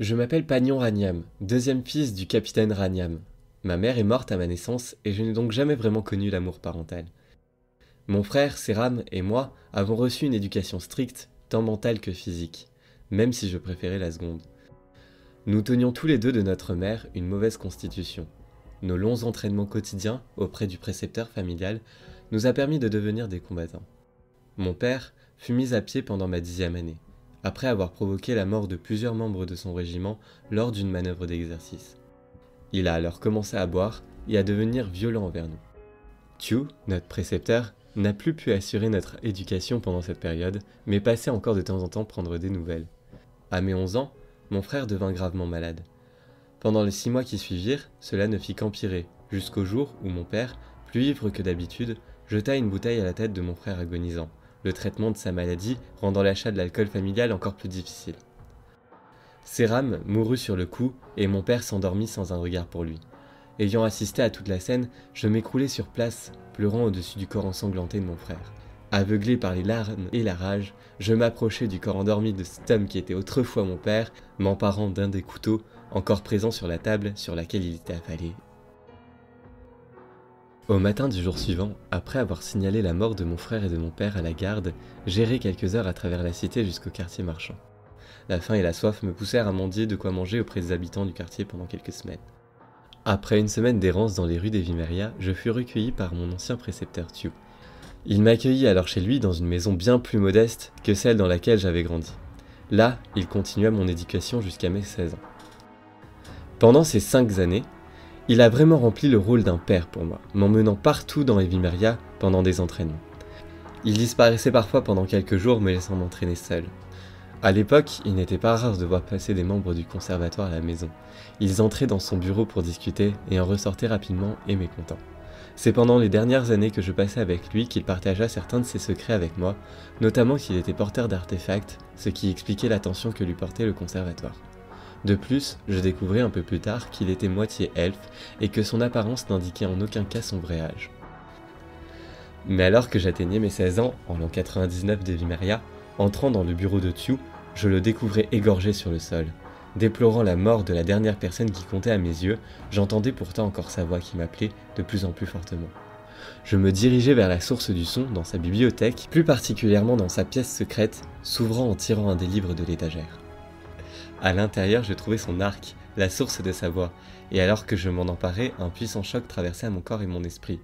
Je m'appelle Pagnon Raniam, deuxième fils du capitaine Raniam. Ma mère est morte à ma naissance et je n'ai donc jamais vraiment connu l'amour parental. Mon frère, Seram et moi avons reçu une éducation stricte, tant mentale que physique, même si je préférais la seconde. Nous tenions tous les deux de notre mère une mauvaise constitution. Nos longs entraînements quotidiens auprès du précepteur familial nous a permis de devenir des combattants. Mon père fut mis à pied pendant ma 10e année, après avoir provoqué la mort de plusieurs membres de son régiment lors d'une manœuvre d'exercice. Il a alors commencé à boire et à devenir violent envers nous. Thiou, notre précepteur, n'a plus pu assurer notre éducation pendant cette période, mais passait encore de temps en temps prendre des nouvelles. À mes 11 ans, mon frère devint gravement malade. Pendant les 6 mois qui suivirent, cela ne fit qu'empirer, jusqu'au jour où mon père, plus ivre que d'habitude, jeta une bouteille à la tête de mon frère agonisant, le traitement de sa maladie rendant l'achat de l'alcool familial encore plus difficile. Seram mourut sur le coup et mon père s'endormit sans un regard pour lui. Ayant assisté à toute la scène, je m'écroulai sur place, pleurant au-dessus du corps ensanglanté de mon frère. Aveuglé par les larmes et la rage, je m'approchai du corps endormi de cet homme qui était autrefois mon père, m'emparant d'un des couteaux encore présents sur la table sur laquelle il était affalé. Au matin du jour suivant, après avoir signalé la mort de mon frère et de mon père à la garde, j'errai quelques heures à travers la cité jusqu'au quartier marchand. La faim et la soif me poussèrent à mendier de quoi manger auprès des habitants du quartier pendant quelques semaines. Après une semaine d'errance dans les rues d'Evimeria, je fus recueilli par mon ancien précepteur Thiou. Il m'accueillit alors chez lui dans une maison bien plus modeste que celle dans laquelle j'avais grandi. Là, il continua mon éducation jusqu'à mes 16 ans. Pendant ces 5 années, il a vraiment rempli le rôle d'un père pour moi, m'emmenant partout dans Evimeria pendant des entraînements. Il disparaissait parfois pendant quelques jours me laissant m'entraîner seul. À l'époque, il n'était pas rare de voir passer des membres du conservatoire à la maison. Ils entraient dans son bureau pour discuter et en ressortaient rapidement et mécontents. C'est pendant les dernières années que je passais avec lui qu'il partagea certains de ses secrets avec moi, notamment qu'il était porteur d'artefacts, ce qui expliquait l'attention que lui portait le conservatoire. De plus, je découvris un peu plus tard qu'il était moitié elfe et que son apparence n'indiquait en aucun cas son vrai âge. Mais alors que j'atteignais mes 16 ans, en l'an 99 d'Evimeria, entrant dans le bureau de Thiou, je le découvrais égorgé sur le sol. Déplorant la mort de la dernière personne qui comptait à mes yeux, j'entendais pourtant encore sa voix qui m'appelait de plus en plus fortement. Je me dirigeais vers la source du son dans sa bibliothèque, plus particulièrement dans sa pièce secrète, s'ouvrant en tirant un des livres de l'étagère. À l'intérieur, je trouvais son arc, la source de sa voix, et alors que je m'en emparais, un puissant choc traversait mon corps et mon esprit.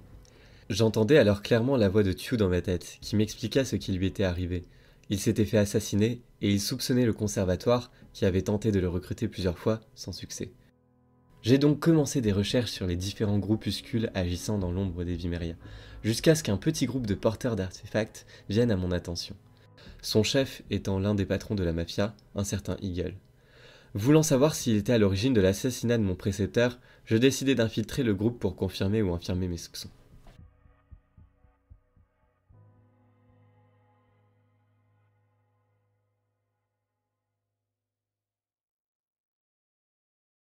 J'entendais alors clairement la voix de Thiou dans ma tête, qui m'expliqua ce qui lui était arrivé. Il s'était fait assassiner, et il soupçonnait le conservatoire, qui avait tenté de le recruter plusieurs fois, sans succès. J'ai donc commencé des recherches sur les différents groupuscules agissant dans l'ombre d'Evimeria, jusqu'à ce qu'un petit groupe de porteurs d'artefacts vienne à mon attention. Son chef étant l'un des patrons de la mafia, un certain Eagle. Voulant savoir s'il était à l'origine de l'assassinat de mon précepteur, je décidai d'infiltrer le groupe pour confirmer ou infirmer mes soupçons.